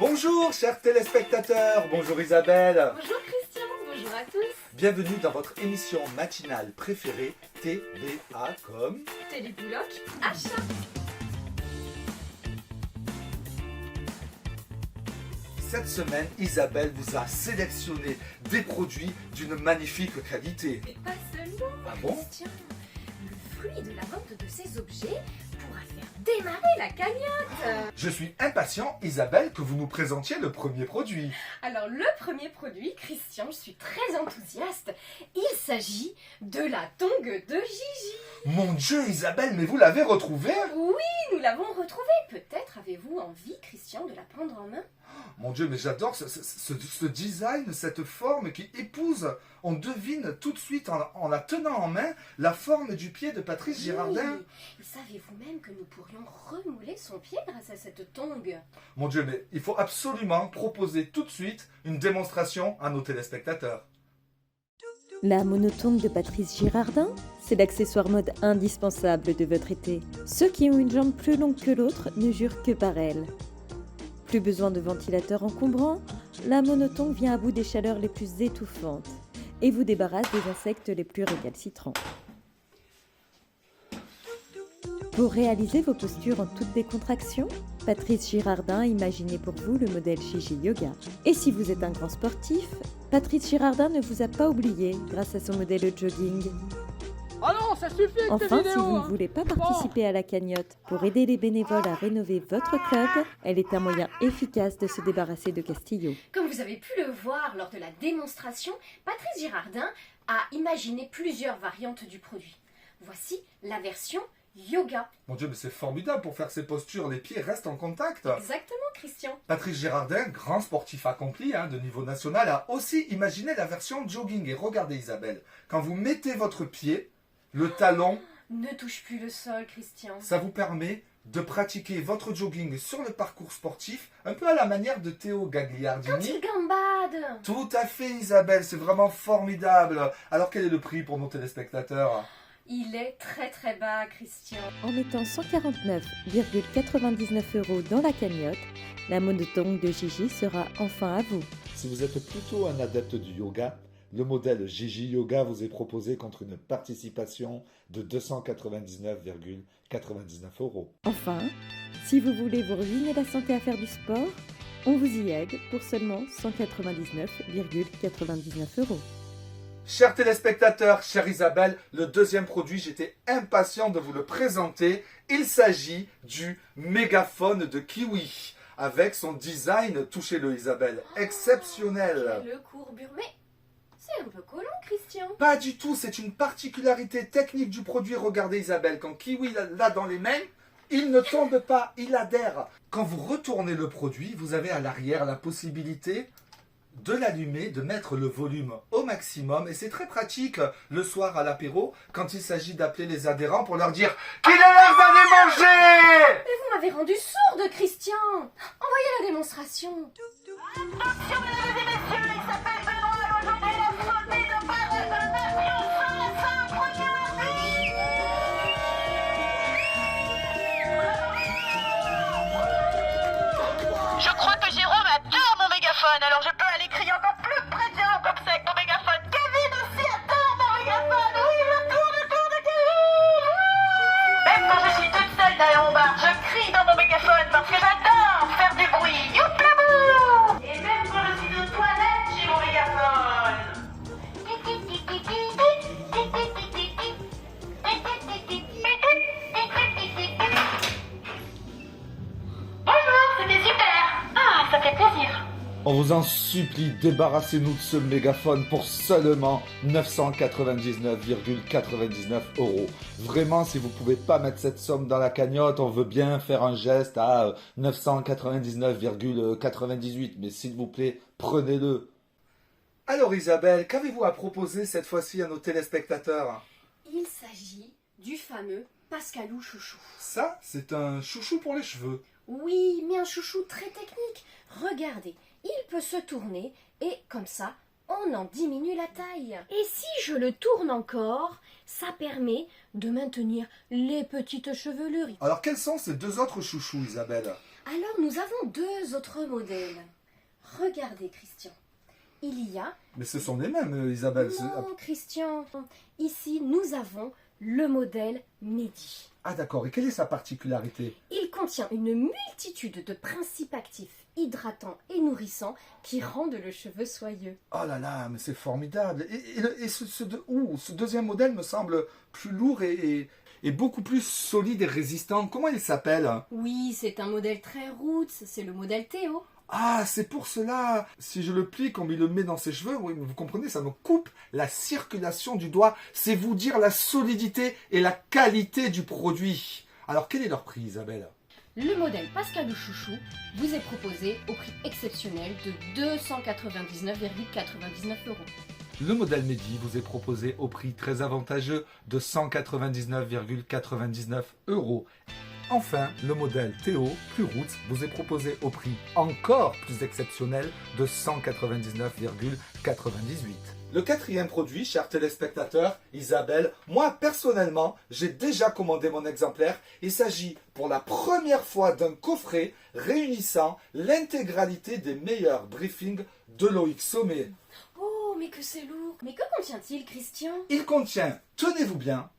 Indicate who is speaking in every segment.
Speaker 1: Bonjour chers téléspectateurs, bonjour Isabelle.
Speaker 2: Bonjour Christian, bonjour à tous.
Speaker 1: Bienvenue dans votre émission matinale préférée, TBA comme
Speaker 2: Télébouloc, achat.
Speaker 1: Cette semaine, Isabelle vous a sélectionné des produits d'une magnifique qualité.
Speaker 2: Mais pas seulement,
Speaker 1: Ah bon?
Speaker 2: Christian. Le fruit de la vente de ces objets pourra faire démarrer la cagnotte.
Speaker 1: Je suis impatient, Isabelle, que vous nous présentiez le premier produit.
Speaker 2: Alors le premier produit, Christian, je suis très enthousiaste. Il s'agit de la tongue de Gigi.
Speaker 1: Mon Dieu, Isabelle, mais vous l'avez retrouvée?
Speaker 2: Oui, nous l'avons retrouvée. Peut-être avez-vous envie, Christian, de la prendre en main?
Speaker 1: Mon Dieu, mais j'adore ce design, cette forme qui épouse. On devine tout de suite en la tenant en main la forme du pied de Patrice Girardin.
Speaker 2: Oui. Et savez-vous même que nous pourrions remouler son pied grâce à cette tongue?
Speaker 1: Mon Dieu, mais il faut absolument proposer tout de suite une démonstration à nos téléspectateurs.
Speaker 3: La monotongue de Patrice Girardin, c'est l'accessoire mode indispensable de votre été. Ceux qui ont une jambe plus longue que l'autre ne jurent que par elle. Plus besoin de ventilateur encombrant, la monotongue vient à bout des chaleurs les plus étouffantes et vous débarrasse des insectes les plus récalcitrants. Pour réaliser vos postures en toute décontraction, Patrice Girardin a imaginé pour vous le modèle Gigi Yoga. Et si vous êtes un grand sportif, Patrice Girardin ne vous a pas oublié grâce à son modèle jogging.
Speaker 4: Ah non, ça suffit avec tes
Speaker 3: Enfin,
Speaker 4: vidéos,
Speaker 3: si vous ne
Speaker 4: hein.
Speaker 3: voulez pas participer à la cagnotte pour aider les bénévoles à rénover votre club, elle est un moyen efficace de se débarrasser de Castillo.
Speaker 2: Comme vous avez pu le voir lors de la démonstration, Patrice Girardin a imaginé plusieurs variantes du produit. Voici la version yoga.
Speaker 1: Mon Dieu, mais c'est formidable pour faire ces postures, les pieds restent en contact.
Speaker 2: Exactement, Christian.
Speaker 1: Patrice Girardin, grand sportif accompli de niveau national, a aussi imaginé la version jogging. Et regardez Isabelle, quand vous mettez votre pied, le talon,
Speaker 2: Ne touche plus le sol, Christian.
Speaker 1: ça vous permet de pratiquer votre jogging sur le parcours sportif, un peu à la manière de Théo
Speaker 2: Quand
Speaker 1: Gagliardini.
Speaker 2: il gambade.
Speaker 1: Tout à fait Isabelle, c'est vraiment formidable. Alors quel est le prix pour nos téléspectateurs?
Speaker 2: Il est très très bas, Christian.
Speaker 3: En mettant 149,99 € dans la cagnotte, la monotongue de Gigi sera enfin à vous.
Speaker 1: Si vous êtes plutôt un adepte du yoga, le modèle Gigi Yoga vous est proposé contre une participation de 299,99 €.
Speaker 3: Enfin, si vous voulez vous ruiner la santé à faire du sport, on vous y aide pour seulement 199,99 €.
Speaker 1: Chers téléspectateurs, chère Isabelle, le deuxième produit, j'étais impatient de vous le présenter. Il s'agit du mégaphone de Kiwi, avec son design, touchez-le Isabelle, exceptionnel.
Speaker 2: Le courbure, mais c'est un peu collant, Christian.
Speaker 1: Pas du tout, c'est une particularité technique du produit. Regardez Isabelle, quand Kiwi l'a dans les mains, il ne tombe pas, il adhère. Quand vous retournez le produit, vous avez à l'arrière la possibilité de l'allumer, de mettre le volume au maximum. Et c'est très pratique le soir à l'apéro, quand il s'agit d'appeler les adhérents pour leur dire qu'il est l'heure d'aller manger.
Speaker 2: Mais vous m'avez rendu sourde, Christian. Envoyez la démonstration.
Speaker 5: Je crois que Jérôme adore mon mégaphone, alors je peux aller crier encore plus près de Jérôme comme ça avec mon mégaphone. Kevin aussi adore mon mégaphone. Oui, je tourne, Kevin. Même quand je suis toute seule derrière mon bar, je crie dans mon mégaphone parce que j'adore faire du bruit. Youplabou. Et même quand je suis aux toilettes, j'ai mon mégaphone. Bonjour, c'était super. Ah, ça fait plaisir.
Speaker 1: On vous en supplie, débarrassez-nous de ce mégaphone pour seulement 999,99 €. Vraiment, si vous pouvez pas mettre cette somme dans la cagnotte, on veut bien faire un geste à 999,98, mais s'il vous plaît, prenez-le. Alors Isabelle, qu'avez-vous à proposer cette fois-ci à nos téléspectateurs?
Speaker 2: Il s'agit du fameux Pascalou chouchou.
Speaker 1: Ça, c'est un chouchou pour les cheveux.
Speaker 2: Oui, mais un chouchou très technique. Regardez, il peut se tourner et comme ça, on en diminue la taille. Et si je le tourne encore, ça permet de maintenir les petites chevelures.
Speaker 1: Alors quels sont ces deux autres chouchous, Isabelle?
Speaker 2: Alors nous avons deux autres modèles. Regardez Christian. Il y a...
Speaker 1: Mais ce sont les mêmes, Isabelle.
Speaker 2: Non Christian. Ici nous avons le modèle Mehdi.
Speaker 1: Ah d'accord, et quelle est sa particularité?
Speaker 2: Il contient une multitude de principes actifs, hydratants et nourrissants qui rendent le cheveu soyeux.
Speaker 1: Oh là là, mais c'est formidable. Et ce deuxième modèle me semble plus lourd et beaucoup plus solide et résistant. Comment il s'appelle?
Speaker 2: Oui, c'est un modèle très roots, c'est le modèle Théo.
Speaker 1: Ah, c'est pour cela. Si je le plie comme il le met dans ses cheveux, oui, vous comprenez, ça me coupe la circulation du doigt. C'est vous dire la solidité et la qualité du produit. Alors, quel est leur prix, Isabelle?
Speaker 2: Le modèle Pascal ou Chouchou vous est proposé au prix exceptionnel de 299,99 €.
Speaker 1: Le modèle Mehdi vous est proposé au prix très avantageux de 199,99 €. Enfin, le modèle Théo, plus roots, vous est proposé au prix encore plus exceptionnel de 199,98 €. Le quatrième produit, chers téléspectateurs, Isabelle, moi personnellement, j'ai déjà commandé mon exemplaire. Il s'agit pour la première fois d'un coffret réunissant l'intégralité des meilleurs briefings de Loïc Sommet.
Speaker 2: Oh, mais que c'est lourd. Mais que contient-il, Christian?
Speaker 1: Il contient, tenez-vous bien,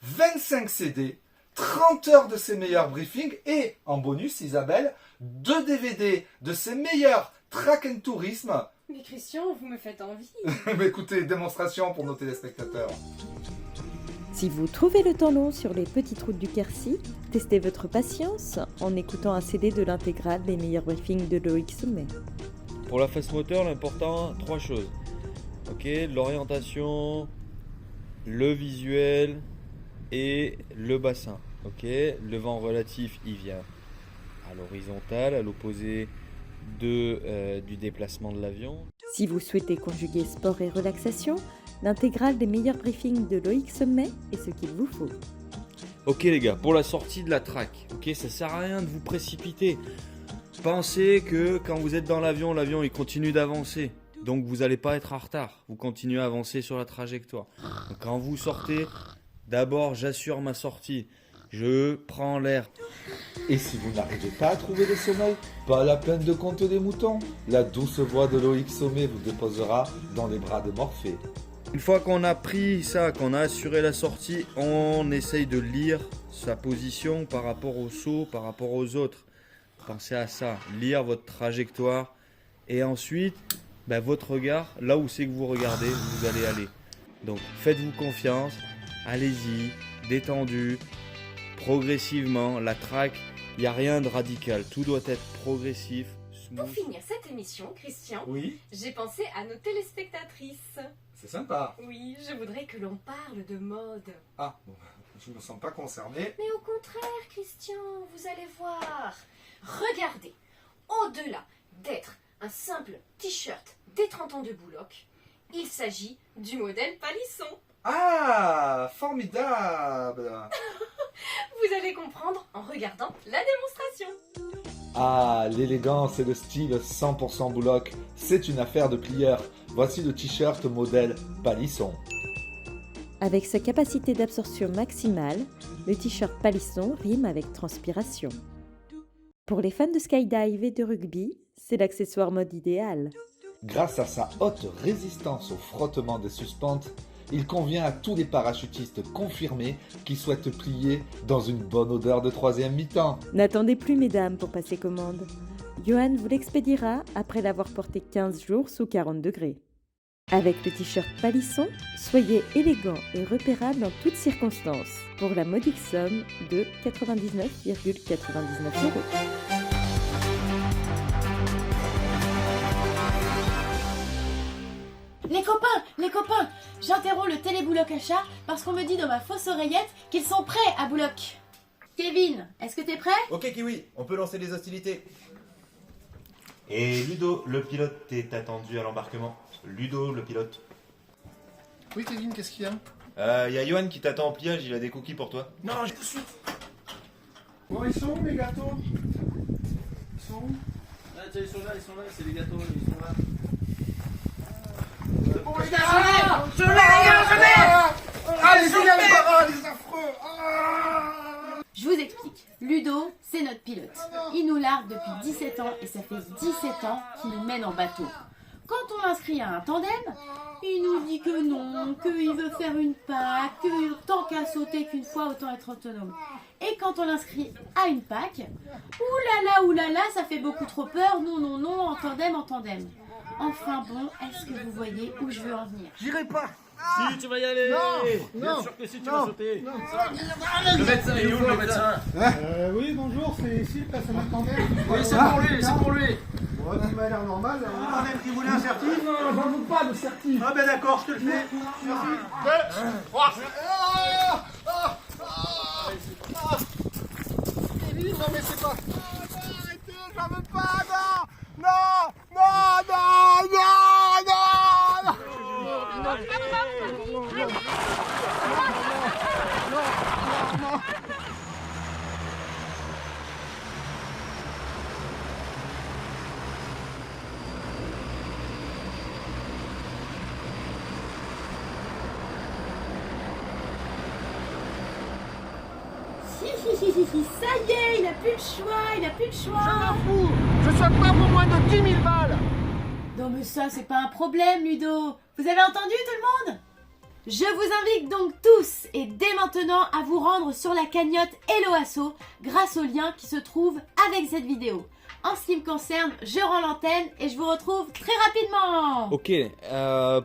Speaker 1: 25 CD, 30 heures de ses meilleurs briefings et, en bonus, Isabelle, 2 DVD de ses meilleurs track and tourisme.
Speaker 2: Mais Christian, vous me faites envie.
Speaker 1: Mais écoutez, démonstration pour nos téléspectateurs.
Speaker 3: Si vous trouvez le temps long sur les petites routes du Quercy, testez votre patience en écoutant un CD de l'intégrale des meilleurs briefings de Loïc Sommet.
Speaker 6: Pour la face moteur, l'important, 3 choses. Ok, l'orientation, le visuel et le bassin. Ok, le vent relatif, il vient à l'horizontale, à l'opposé du déplacement de l'avion.
Speaker 3: Si vous souhaitez conjuguer sport et relaxation, l'intégrale des meilleurs briefings de Loïc Sommet est ce qu'il vous faut.
Speaker 6: Ok les gars, pour la sortie de la track, ok, ça sert à rien de vous précipiter. Pensez que quand vous êtes dans l'avion, l'avion il continue d'avancer. Donc vous n'allez pas être en retard. Vous continuez à avancer sur la trajectoire. Donc, quand vous sortez, d'abord j'assure ma sortie. Je prends l'air.
Speaker 1: Et si vous n'arrivez pas à trouver le sommeil, pas la peine de compter les moutons. La douce voix de Loïc Sommet vous déposera dans les bras de Morphée.
Speaker 6: Une fois qu'on a pris ça, qu'on a assuré la sortie, on essaye de lire sa position par rapport au saut, par rapport aux autres. Pensez à ça, lire votre trajectoire et ensuite votre regard, là où c'est que vous regardez, vous allez aller. Donc faites-vous confiance, allez-y, détendu, progressivement, la track, il n'y a rien de radical, tout doit être progressif, smooth.
Speaker 2: Pour finir cette émission, Christian,
Speaker 1: Oui,
Speaker 2: j'ai pensé à nos téléspectatrices.
Speaker 1: c'est sympa.
Speaker 2: Oui, je voudrais que l'on parle de mode.
Speaker 1: Ah, bon, je ne me sens pas concerné.
Speaker 2: Mais au contraire, Christian, vous allez voir. Regardez, au-delà d'être un simple t-shirt des 30 ans de Bouloc, il s'agit du modèle Palisson.
Speaker 1: Ah, formidable.
Speaker 2: Vous allez comprendre en regardant la démonstration.
Speaker 1: Ah, l'élégance et le style 100% Bouloc, c'est une affaire de plieur. Voici le t-shirt modèle Palisson.
Speaker 3: Avec sa capacité d'absorption maximale, le t-shirt Palisson rime avec transpiration. Pour les fans de skydive et de rugby, c'est l'accessoire mode idéal.
Speaker 1: Grâce à sa haute résistance au frottement des suspentes, il convient à tous les parachutistes confirmés qui souhaitent plier dans une bonne odeur de troisième mi-temps.
Speaker 3: N'attendez plus mesdames pour passer commande. Johan vous l'expédiera après l'avoir porté 15 jours sous 40 degrés. Avec le t-shirt Palisson, soyez élégant et repérable dans toutes circonstances pour la modique somme de 99,99 €.
Speaker 7: Les copains, j'interromps le télébouloc achat parce qu'on me dit dans ma fausse oreillette qu'ils sont prêts à Bouloc. Kevin, est-ce que t'es prêt?
Speaker 8: Ok Kiwi, on peut lancer les hostilités. Et Ludo, le pilote est attendu à l'embarquement. Ludo, le pilote.
Speaker 9: Oui Kevin, qu'est-ce qu'il y a?
Speaker 8: Y a Johan qui t'attend en pliage, il a des cookies pour toi.
Speaker 9: Non, je suis... Bon, ils sont où les gâteaux? Ils sont où?
Speaker 4: Ah, tiens, ils sont là, c'est les gâteaux, ils sont là.
Speaker 9: Bon, les gars, je l'ai, Ah, les affreux!
Speaker 7: Je vous explique. Ludo, c'est notre pilote. Il nous largue depuis 17 ans et ça fait 17 ans qu'il nous mène en bateau. Quand on l'inscrit à un tandem, il nous dit que non, qu'il veut faire une PAC, que tant qu'à sauter qu'une fois, autant être autonome. Et quand on l'inscrit à une PAC, oulala, ça fait beaucoup trop peur, non, en tandem. Enfin bon, est-ce que vous voyez où je veux en venir?
Speaker 9: J'irai pas.
Speaker 4: Si, tu vas y aller. Bien sûr que si, tu vas sauter. Le médecin, il est où le médecin?
Speaker 9: Oui, bonjour, c'est ici, place à tandem.
Speaker 4: Oui, c'est pour lui, c'est pour lui.
Speaker 9: Ouais, ça m'a l'air normal.
Speaker 8: Tandem qui voulait un certif?
Speaker 9: Non, j'en veux pas de certif.
Speaker 8: Ah ben d'accord, je te le fais. Merci.
Speaker 9: Kevin, non mais c'est pas... Arrêtez, j'en veux pas, non.
Speaker 7: Ça y est, il a plus le choix.
Speaker 9: Je m'en fous. Je saute pas pour moins de 10 000 balles.
Speaker 7: Non mais ça, c'est pas un problème, Ludo. Vous avez entendu tout le monde? Je vous invite donc tous et dès maintenant à vous rendre sur la cagnotte Hello Asso grâce au lien qui se trouve avec cette vidéo. En ce qui me concerne, je rends l'antenne et je vous retrouve très rapidement.
Speaker 6: Ok,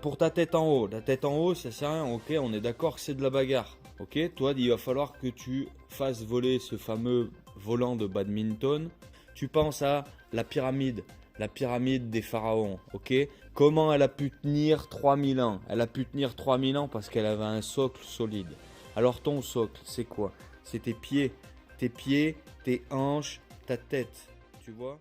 Speaker 6: pour ta tête en haut, ça sert à rien, ok, on est d'accord que c'est de la bagarre. Ok, toi, il va falloir que tu fasses voler ce fameux volant de badminton. Tu penses à la pyramide des pharaons, ok? Comment elle a pu tenir 3000 ans? Elle a pu tenir 3000 ans parce qu'elle avait un socle solide. Alors ton socle, c'est quoi? C'est tes pieds, tes hanches, ta tête, tu vois?